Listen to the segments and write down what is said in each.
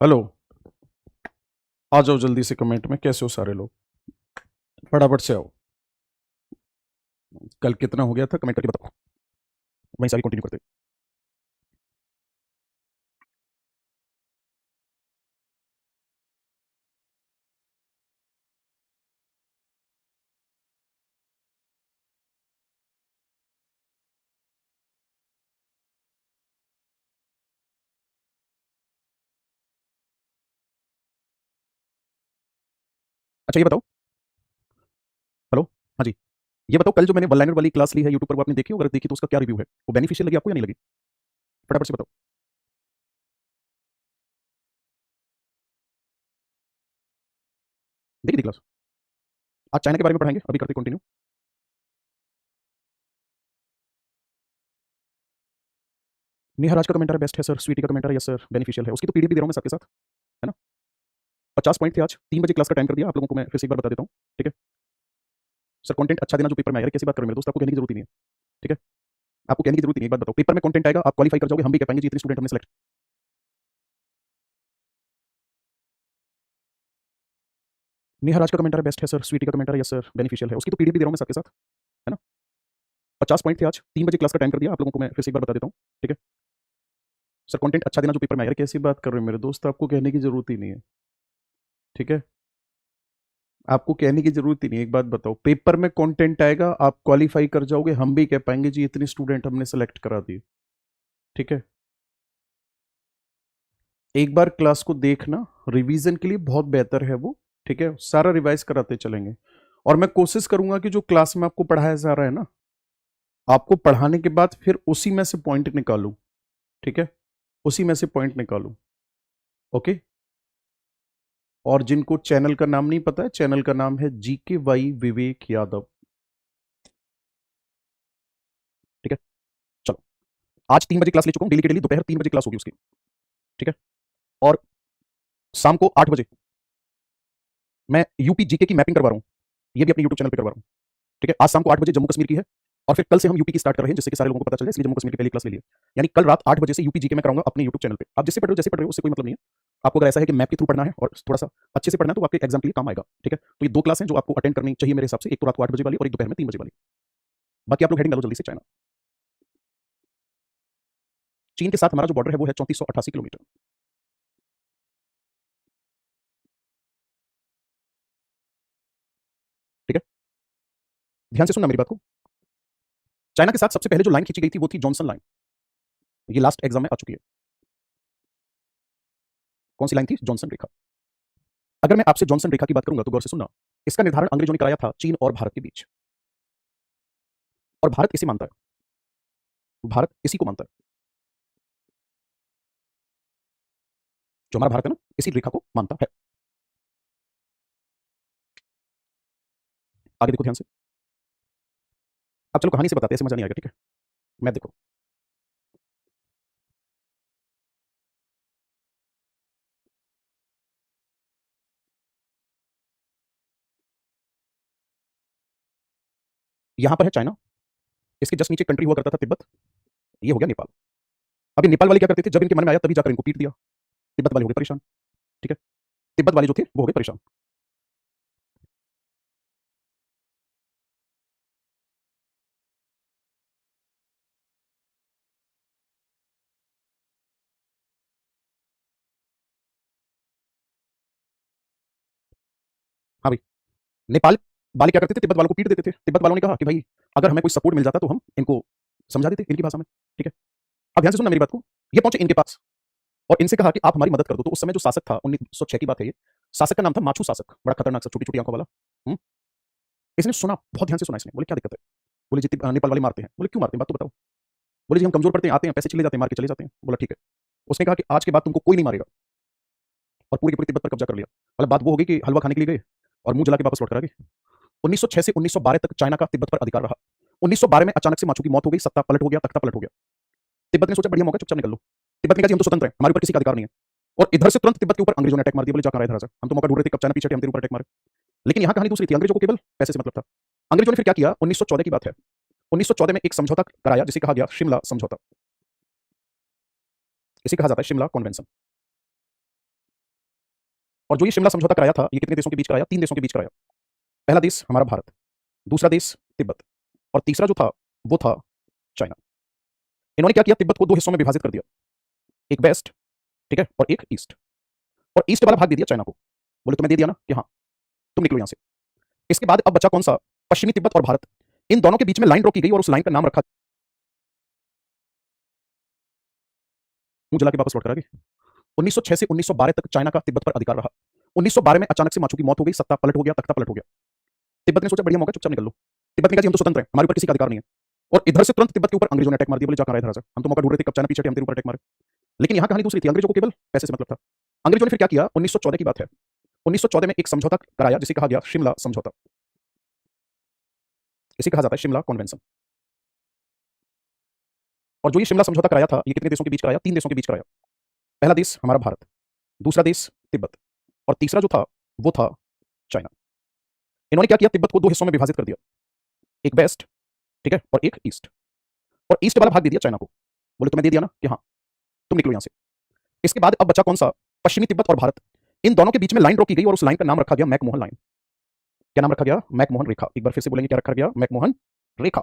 Hello. आ जाओ जल्दी से कमेंट में, कैसे हो सारे लोग? फटाफट से आओ। कल कितना हो गया था कमेंट करके बताओ, वहीं सारी कंटिन्यू करते हैं। अच्छा ये बताओ। हेलो। हाँ जी। ये बताओ, कल जो मैंने वन लाइनर वाली क्लास ली है यूट्यूब पर, वो आपने देखी हो? अगर देखी तो उसका क्या रिव्यू है? वो बेनिफिशियल लगी आपको या नहीं लगी? फटाफट से बताओ। देखी थी क्लास? आज चाइना के बारे में पढ़ाएंगे, अभी करते कंटिन्यू। नेहा राज का कमेंटर है बेस्ट है सर, स्वीटी का कमेंटर है यस सर बेनिफिशियल है, उसकी तो पीडीएफ भी दे रहा हूँ मैं सबके साथ, है ना? 50 पॉइंट थे, आज 3 बजे क्लास का टाइम कर दिया आप लोगों को, मैं फिर से एक बार बता देता हूँ। ठीक है सर, कंटेंट अच्छा देना जो पेपर में आएगा, कैसी बात करो मेरे दोस्त, आपको कहने की जरूरत ही नहीं है। ठीक है, आपको कहने की जरूरत ही नहीं, एक बात बताओ, पेपर में कंटेंट आएगा, आप क्वालिफाई कर जाओगे, हम भी कह पाएंगे जी इतने स्टूडेंट हमने सेलेक्ट। नेहा राज का कमेंटर है बेस्ट है सर, स्वीटी का कमेंटर है यस सर बेनिफिशियल है, उसकी तो पीडीएफ भी दे रहा हूँ मैं सबके साथ, है ना? 50 पॉइंट थे, आज 3 बजे क्लास का टाइम कर दिया आप लोगों को, मैं फिर से एक बार बता देता हूँ। ठीक है सर, कंटेंट अच्छा देना जो पेपर में आएगा, कैसी बात कर रहे हो मेरे दोस्त, आपको कहने की जरूरत ही नहीं है। ठीक है, आपको कहने की जरूरत ही नहीं है, एक बात बताओ, पेपर में कंटेंट आएगा, आप क्वालिफाई कर जाओगे, हम भी कह पाएंगे जी इतने स्टूडेंट हमने सेलेक्ट करा दिए। ठीक है, एक बार क्लास को देखना, रिवीजन के लिए बहुत बेहतर है वो। ठीक है, सारा रिवाइज कराते चलेंगे, और मैं कोशिश करूंगा कि जो क्लास में आपको पढ़ाया जा रहा है ना, आपको पढ़ाने के बाद फिर उसी में से पॉइंट निकालूं। ठीक है, उसी में से पॉइंट निकालूं। ओके, और जिनको चैनल का नाम नहीं पता है, चैनल का नाम है GK विवेक यादव। ठीक है, चलो, आज 3 बजे क्लास ले चुका हूं डेली के डेली, दोपहर 3 बजे क्लास होगी उसकी। ठीक है, और शाम को 8 बजे मैं यूपी जीके की मैपिंग करवा रहा हूं, ये भी अपने यूट्यूब चैनल पर करवा रहा हूं। ठीक है, आज शाम को 8 बजे जम्मू कश्मीर की है, और फिर कल से हम यूपी की स्टार्ट कर रहे हैं, जिससे कि सारे लोगों को पता चले, इसलिए जम्मू कश्मीर की पहली क्लास ले लिया। यानी कल रात 8 बजे से यूपी जीके में कराऊंगा अपने यूट्यूब चैनल पे। आप जिससे पढ़ रहे हो, जैसे पढ़ रहे हो, उससे कोई मतलब नहीं है। आपको अगर ऐसा है कि मैप के थ्रू पढ़ना है और थोड़ा सा अच्छे से पढ़ना है, तो आपके एग्जाम के लिए काम आएगा। ठीक है, तो ये 2 क्लास हैं जो आपको अटेंड करनी चाहिए मेरे हिसाब से, एक तो रात को 8 बजे वाली और एक दोपहर में 3 बजे वाली। बाकी आप लोग हेडिंग डालो जल्दी से। चाइना, चीन के साथ हमारा जो बॉर्डर है वो है 3488 किलोमीटर। ठीक है, ध्यान से सुनना मेरी बात को। चाइना के साथ सबसे पहले जो लाइन खींची गई थी वो थी जॉनसन लाइन, ये लास्ट एग्जाम में आ चुकी है। कौन सी लाइन थी? जॉनसन रेखा। अगर मैं आपसे जॉनसन रेखा की बात करूंगा तो गौर से सुनना, इसका निर्धारण अंग्रेजों ने कराया था चीन और भारत के बीच, और भारत इसे मानता है, भारत इसी को मानता है, जो हमारा भारत है ना, इसी रेखा को मानता है। आगे देखो ध्यान से। अब चलो कहानी से बताते हैं, ऐसे मजा नहीं आएगा। ठीक है, मैं देखो, यहां पर है चाइना, इसके जस्ट नीचे कंट्री हुआ करता था तिब्बत, ये हो गया नेपाल। अब ये नेपाल वाले क्या करते थे, जब इनके मन में आया तभी जाकर इनको पीट दिया, तिब्बत वाले हो गए परेशान। ठीक है, तिब्बत वाले जो थे वो हो गए परेशान। हाँ भाई, नेपाल वाले क्या करते थे, तिब्बत वालों को पीट देते थे। तिब्बत वालों ने कहा कि भाई अगर हमें कोई सपोर्ट मिल जाता तो हम इनको समझा देते इनकी भाषा में। ठीक है, अब ध्यान से सुनना मेरी बात को। ये पहुंचे इनके पास और इनसे कहा कि आप हमारी मदद कर दो। तो उस समय जो शासक था, 1906 की बात है ये, शासक का नाम था माछू शासक, बड़ा खतरनाक सा, छोटी छोटी आंखों वाला। हम्म, इसने सुना, बहुत ध्यान से सुना इसने। बोले क्या दिक्कत है? बोले जी नेपाल वाले मारते हैं। बोले क्यों मारते हैं, बात तो बताओ। बोले जी हम कमजोर पड़ते हैं, आते हैं, पैसे चले जाते हैं, मार के चले जाते हैं। बोला ठीक है। उसने कहा कि आज के बाद तुमको कोई नहीं मारेगा, और पूरी की पूरी तिब्बत पर कब्जा कर लिया। मतलब बात वो हो गई कि हलवा खाने के लिए गए और मुंह जला के वापस लौट कर आ गए। 1906 से 1912 तक चाइना का तिब्बत पर अधिकार रहा। 1912 में अचानक से माचू की मौत हो गई, सत्ता पलट हो गया, तख्ता पलट हो गया। तिब्बत ने सोचा बढ़िया मौका, चुपचाप निकल लो। तिब्बत ने कहा जी हम तो स्वतंत्र हैं, हमारे ऊपर किसी का अधिकार नहीं है। और इधर से तुरंत तिब्बत के ऊपर अंग्रेजों ने अटैक मार दिया। बोले जा कहा इधर हम तो मौका ढूंढ रहे थे, कब चाइना पीछे हटे, हम तेरे ऊपर अटैक मारे। लेकिन यहाँ कहानी दूसरी थी, अंग्रेजों को केवल पैसे से मतलब था। अंग्रेजों ने फिर क्या किया, 1914 की बात है, 1914 में एक समझौता कराया जिसे कहा गया शिमला समझौता। इसे कहा जाता है शिमला कन्वेंशन। और जो ये शिमला समझौता कराया था ये कितने देशों के बीच कराया? 3 देशों के बीच कराया। पहला देश हमारा भारत, दूसरा देश तिब्बत और तीसरा जो था वो था चाइना। इन्होंने क्या किया? तिब्बत को 2 हिस्सों में विभाजित कर दिया, एक वेस्ट, ठीक है, और एक ईस्ट। और ईस्ट वाला भाग दे दिया चाइना को। बोले तुम्हें दे दिया ना कि हाँ तुम निकलो यहां से। इसके बाद अब बचा कौन सा? पश्चिमी तिब्बत और भारत। इन दोनों के बीच में लाइन ड्रॉ की गई और उस लाइन का नाम रखा, मुंह जला के वापस लौट कर आ गए। 1906 से 1912 तक चाइना का तिब्बत पर अधिकार रहा। 1912 में अचानक से माचू की मौत हो गई, सत्ता पलट हो गया, तख्ता पलट हो गया। तिब्बत ने सोचा बढ़िया मौका, चुपचाप निकल लो। तिब्बत ने कहा जी हम तो स्वतंत्र हैं, हमारे ऊपर किसी का अधिकार नहीं है। और इधर से तुरंत तिब्बत के ऊपर अंग्रेजों ने अटैक मार दिया। बोले जा कहां रहा है, इधर से हम तो मौका ढूंढ रहे थे, कब चाइना पीछे हटे, हम तेरे ऊपर अटैक मारे। लेकिन यहां कहानी दूसरी थी, अंग्रेजों को केवल पैसे से मतलब था। अंग्रेजों ने फिर क्या किया? 1914 की बात है, 1914 में एक समझौता कराया जिसे कहा गया शिमला समझौता। इसे कहा जाता है शिमला कन्वेंशन। और जो ये शिमला समझौता कराया था ये कितने देशों के बीच कराया? 3 देशों के बीच कराया। पहला देश हमारा भारत, दूसरा देश तिब्बत और तीसरा जो था वो था चाइना। इन्होंने क्या किया? तिब्बत को 2 हिस्सों में विभाजित कर दिया, एक वेस्ट, ठीक है, और एक ईस्ट। और ईस्ट वाला भाग दे दिया चाइना को। बोले तुम्हें दे दिया ना कि हाँ तुम निकलो यहां से। इसके बाद अब बचा कौन सा? पश्चिमी तिब्बत और भारत। इन दोनों के बीच में लाइन ड्रॉ की गई और उस लाइन का नाम रखा गया मैकमोहन लाइन। क्या नाम रखा गया? मैकमोहन रेखा। एक बार फिर से बोलेंगे क्या रखा गया? मैकमोहन रेखा।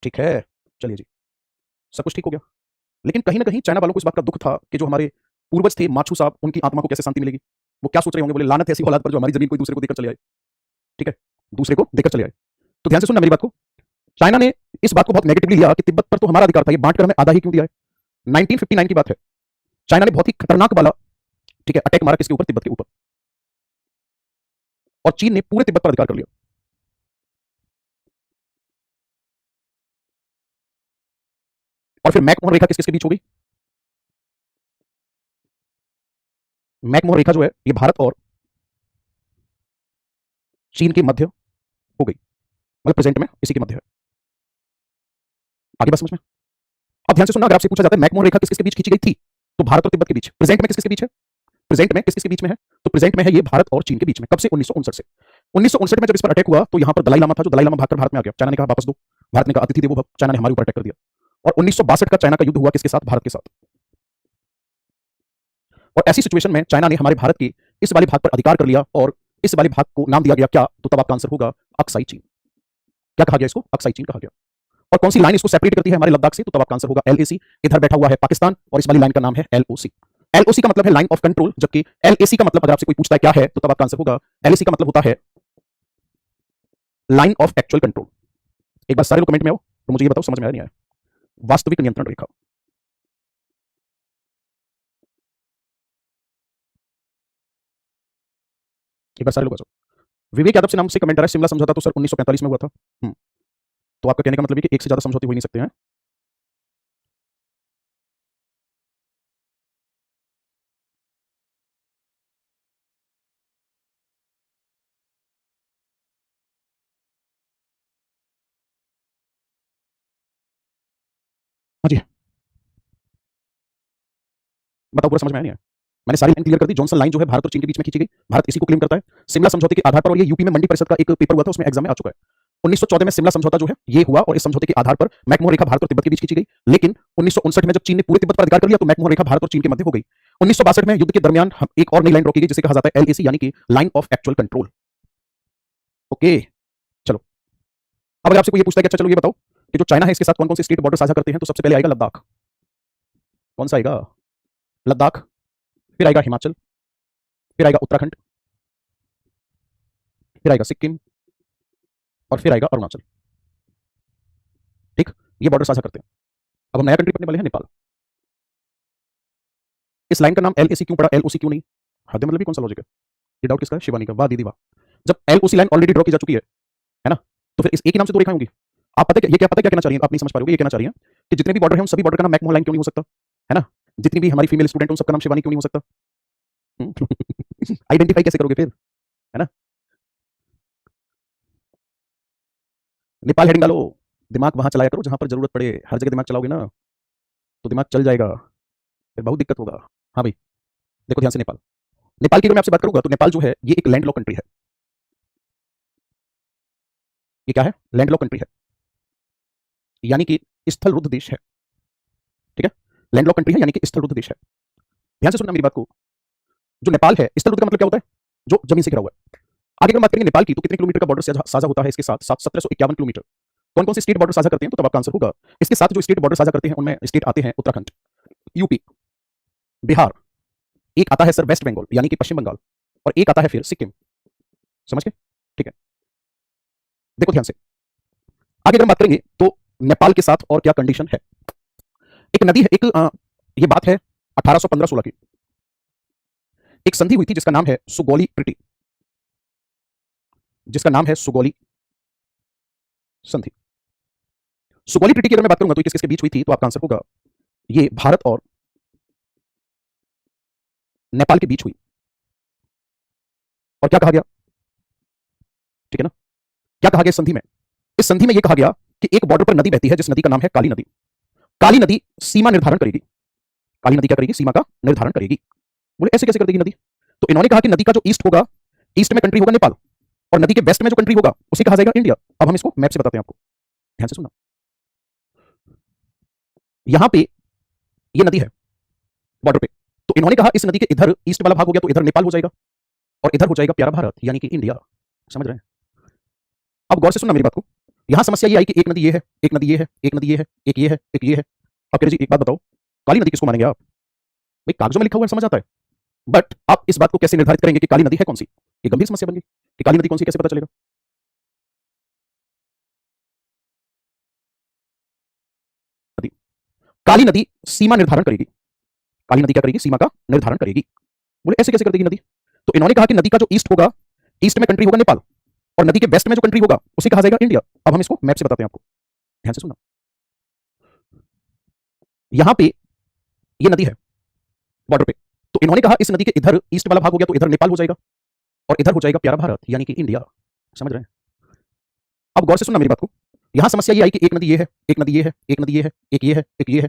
ठीक है, चलिए जी, सब कुछ ठीक हो गया। लेकिन कहीं ना कहीं चाइना वालों को इस बात का दुख था कि जो हमारे पूर्वज थे माछू साहब, उनकी आत्मा को कैसे शांति मिलेगी। वो क्या सोच रहे होंगे? बोले लानत है ऐसी औलाद पर जो हमारी जमीन कोई दूसरे को देकर चले आए। ठीक है, दूसरे को देकर चले आए। तो ध्यान से सुनना मेरी बात को। चाइना ने इस बात को बहुत नेगेटिवली लिया कि तिब्बत पर तो हमारा अधिकार था, ये बांट कर हमें आधा ही क्यों दिया है। 1959 की बात है, चाइना ने बहुत ही खतरनाक वाला, ठीक है, अटैक मारा किसके ऊपर? तिब्बत के ऊपर। और चीन ने पूरे तिब्बत पर अधिकार कर लिया। और फिर मैकमोहन रेखा किस किसके बीच हो गई? मैकमोहन रेखा जो है ये भारत और चीन के मध्य हो गई, मतलब प्रेजेंट में इसी के मध्य है। आगे बात समझ में? अब ध्यान से सुनना, अगर आपसे पूछा जाता है मैकमोहन रेखा किस किसके बीच खींची गई थी, तो भारत और तिब्बत के बीच। प्रेजेंट में किस किसके बीच है? प्रेजेंट में किस किसके बीच में है? तो प्रेजेंट में है ये भारत और चीन के बीच में। कब से? 1959 से। 1959 में जब इस पर अटैक हुआ तो यहां पर दलाई लामा था, जो दलाई लामा भागकर भारत में आ गया। चाइना ने कहा वापस दो, भारत ने कहा अतिथि देवो भव, चाइना ने हमारे ऊपर अटैक कर दिया। और 1962 का चाइना का युद्ध हुआ किसके साथ? भारत के साथ। और ऐसी सिचुएशन में चाइना ने हमारे भारत के इस वाले भाग पर अधिकार कर लिया और इस वाले भाग को नाम दिया गया क्या? तो तब आपका आंसर होगा अक्साई चीन। क्या कहा गया इसको? अक्साई चीन कहा गया। और कौन सी लाइन इसको सेपरेट करती है हमारे लद्दाख से? तो तब आपका आंसर होगा एलएसी। इधर बैठा हुआ है पाकिस्तान और इस वाली लाइन का नाम है एलओसी। एलओसी का मतलब है लाइन ऑफ कंट्रोल, जबकि एलएसी का मतलब अगर आपसे कोई पूछता है क्या है तो तब आपका आंसर होगा, एलएसी का मतलब होता है लाइन ऑफ एक्चुअल कंट्रोल। एक बार सारे लोग कमेंट में आओ तो मुझे ये बताओ समझ में आया नहीं आया? वास्तविक नियंत्रण रेखा। एक बार सारे लोग आ जाओ। विवेक यादव से नाम से कमेंट आ रहा है शिमला समझौता तो सर 1945 में हुआ था। तो आपका कहने का मतलब है कि एक से ज्यादा समझौते हो ही नहीं सकते हैं। हाँ जी, बताओ, पूरा समझ में आया नहीं आया? मैंने सारी लाइन क्लियर कर दी। जॉनसन लाइन जो है भारत और चीन के बीच में खींची गई, भारत इसी को क्लेम करता है शिमला समझौते के आधार पर। और ये यूपी में मंडी परिषद का एक पेपर हुआ था, उसमें एग्जाम में आ चुका है। 1914 में शिमला समझौता जो है ये हुआ और इस समझौते के आधार पर मैकमोहन रेखा भारत और तिब्बत के बीच खींची गई। लेकिन 1959 में जब चीन ने पूरे तिब्बत पर अधिकार कर लिया तो मैकमोहन रेखा भारत और चीन के मध्य हो गई। 1962 में युद्ध के दरमियान एक और नई लाइन रोकी गई जिसे कहा जाता है एलएसी, यानी कि line of actual control. Okay, चलो। अब अगर आपसे कोई ये पूछता है कि अच्छा चलो ये बताओ कि जो चाइना है इसके साथ कौन कौन से स्टेट बॉर्डर साझा करते हैं, तो सबसे पहले आएगा लद्दाख। कौन सा आएगा? लद्दाख। फिर आएगा हिमाचल, फिर आएगा उत्तराखंड, फिर आएगा सिक्किम और फिर आएगा अरुणाचल। ठीक, ये बॉर्डर साझा करते हैं। अब हम नया कंट्री पढ़ने वाले हैं, नेपाल। इस लाइन का नाम एलएसी क्यों पड़ा, एलओसी क्यों नहीं? हद मतलब कौन सा लॉजिक है? ये डाउट किसका है? शिवानी का। वाह दीदी वाह। जब एलओसी लाइन ऑलरेडी ड्रॉ की जा चुकी है ना, तो फिर इस एक ही नाम से दो रेखाएं होंगी। आप पता है ये क्या, पता क्या कहना चाह रही है? आप नहीं समझ पा रहे हो। ये कहना चाह रही है कि जितने भी बॉर्डर हैं उन सभी बॉर्डर का नाम मैकमोहन लाइन क्यों नहीं हो सकता, है ना? जितनी भी हमारी फीमेल स्टूडेंट उन सबका नाम शिवानी क्यों नहीं हो सकता? आइडेंटिफाई कैसे करोगे फिर, है ना? नेपाल हेडिंग डालो। दिमाग वहां चलाया करो जहां पर जरूरत पड़े। हर जगह दिमाग चलाओगे ना तो दिमाग चल जाएगा, फिर बहुत दिक्कत होगा। हाँ भाई, देखो ध्यान से। नेपाल, नेपाल की अगर मैं आपसे बात करूंगा तो नेपाल जो है ये एक लैंड लॉक कंट्री है। ये क्या है? लैंड लॉक कंट्री है, यानी कि स्थल रुद्ध देश है। ठीक है, लैंड लॉक कंट्री है यानी कि स्थल रुद्ध देश है। ध्यान से सुनना मेरी बात को। जो नेपाल है, स्थल रुद्र का मतलब क्या होता है? जो जमीन से घिरा हुआ है। आगे अगर बात करेंगे नेपाल की, तो कितने किलोमीटर का बॉर्डर साझा होता है इसके साथ? 1751 किलोमीटर। कौन कौन से स्टेट बॉर्डर साझा करते हैं? तो तब आपका आंसर होगा, इसके साथ जो स्टेट बॉर्डर साझा करते हैं उनमें स्टेट आते हैं उत्तराखंड, यूपी, बिहार, एक आता है सर वेस्ट बंगाल यानी कि पश्चिम बंगाल, और एक आता है फिर सिक्किम। समझ गए? ठीक है, देखो ध्यान से। आगे अगर हम बात करेंगे तो नेपाल के साथ और क्या कंडीशन है। एक नदी है, ये बात है 1815-16 की। एक संधि हुई थी जिसका नाम है सुगौली ट्रिटी, जिसका नाम है सुगौली संधि। सुगौली ट्रिटी की अगर मैं बात करूंगा तो किस किसके बीच हुई थी, तो आपका आंसर होगा ये भारत और नेपाल के बीच हुई। और क्या कहा गया? ठीक है ना, क्या कहा गया इस संधि में? इस संधि में यह कहा गया कि एक बॉर्डर पर नदी बहती है जिस नदी का नाम है काली नदी। काली नदी सीमा निर्धारण करेगी। काली नदी क्या करेगी? सीमा का निर्धारण करेगी। बोले ऐसे कैसे कर देगी नदी? तो इन्होंने कहा कि नदी का जो ईस्ट होगा, ईस्ट में कंट्री होगा नेपाल, और नदी के वेस्ट में जो कंट्री होगा उसे कहा जाएगा इंडिया। अब हम इसको मैप से बताते हैं आपको, ध्यान से सुनना। यहां पे ये नदी है बॉर्डर पे, तो इन्होंने कहा इस नदी के इधर ईस्ट वाला भाग हो गया तो इधर नेपाल हो जाएगा, और इधर हो जाएगा प्यारा भारत यानी कि इंडिया। समझ रहे हैं? अब गौर से सुनना मेरी बात को। यहां समस्या ये आई कि एक नदी ये है, एक नदी ये है, एक नदी ये है, एक ये है, एक ये है। अब कह रहे जी एक बात बताओ, काली नदी किसको मानेंगे आप? भाई कागजों में लिखा हुआ है, समझ आता है, बट आप इस बात को कैसे निर्धारित करेंगे कि काली नदी है कौन सी? ये गंभीर समस्या बन गई कि काली नदी कौन सी, कैसे पता चलेगा? नदी, काली नदी सीमा निर्धारण करेगी। काली नदी क्या करेगी? सीमा का निर्धारण करेगी। बोले ऐसे कैसे कर देगी नदी? तो इन्होंने कहा कि नदी का जो ईस्ट होगा, ईस्ट में कंट्री होगा नेपाल, और नदी के वेस्ट में जो कंट्री होगा उसे कहा जाएगा इंडिया। अब हम इसको मैप से बताते हैं आपको, ध्यान से सुनना। यहां पे ये नदी है बॉर्डर पे, तो इन्होंने कहा इस नदी के इधर ईस्ट वाला भाग हो गया तो इधर नेपाल हो जाएगा, और इधर हो जाएगा प्यारा भारत यानी कि इंडिया। समझ रहे हैं? अब गौर से सुनना मेरी बात को। यहां समस्या ये आई कि एक नदी ये है, एक नदी ये है, एक नदी ये है, एक ये है, एक ये है।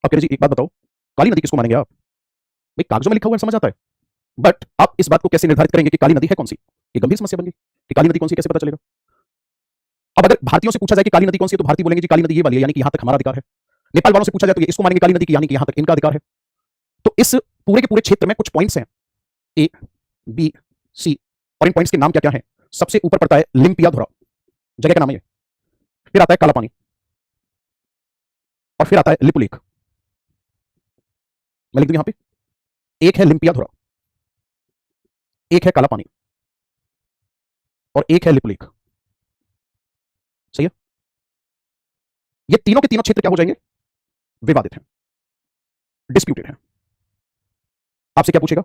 अब कह रहे जी एक बात बताओ, काली नदी किसको मानेंगे आप? भाई कागजों में लिखा हुआ है, समझ आता है, बट आप इस बात को कैसे निर्धारित करेंगे कि काली नदी है कौन सी? ये गंभीर समस्या बन गई कि काली नदी कौन सी कैसे पता चलेगा? अब अगर भारतीयों से पूछा जाए कि काली नदी कौन सी है, तो भारतीय बोलेंगे जी काली नदी ये वाली है, यानी कि यहां तक हमारा अधिकार है। नेपाल वालों से पूछा जाए तो ये इसको मानेंगे काली नदी की, यानी कि यहां तक इनका अधिकार है। तो इस पूरे के पूरे क्षेत्र में कुछ पॉइंट्स हैं, ए, बी, सी, और इन पॉइंट्स के नाम क्या क्या हैं? सबसे ऊपर पड़ता है लिम्पियाधुरा, जगह का नाम है ये। फिर आता है काला पानी, और फिर आता है लिपुलेख। मैं लिख दूं यहां पे, एक है लिम्पियाधुरा, एक है काला पानी, और एक है लिपुलेख। सही है? ये तीनों के तीनों क्षेत्र क्या हो जाएंगे? विवादित हैं, डिस्प्यूटेड हैं। आपसे क्या पूछेगा?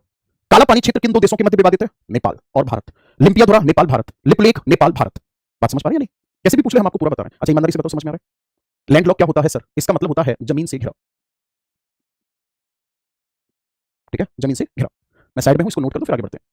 काला पानी क्षेत्र किन दो देशों के मध्य विवादित है? नेपाल और भारत। लिम्पियाधुरा नेपाल भारत, लिपुलेख नेपाल भारत। बात समझ पा रहे हैं? नहीं कैसे भी पूछ ले हम आपको पूरा बता रहे हैं। अच्छा ईमानदारी से बताओ, समझ में आ रहा है? लैंड लॉक क्या होता है सर? इसका मतलब होता है जमीन से घिरा। ठीक है, जमीन से घिरा। मैं साइड में हूं, इसको नोट कर दो, फिर आगे बढ़ते हैं।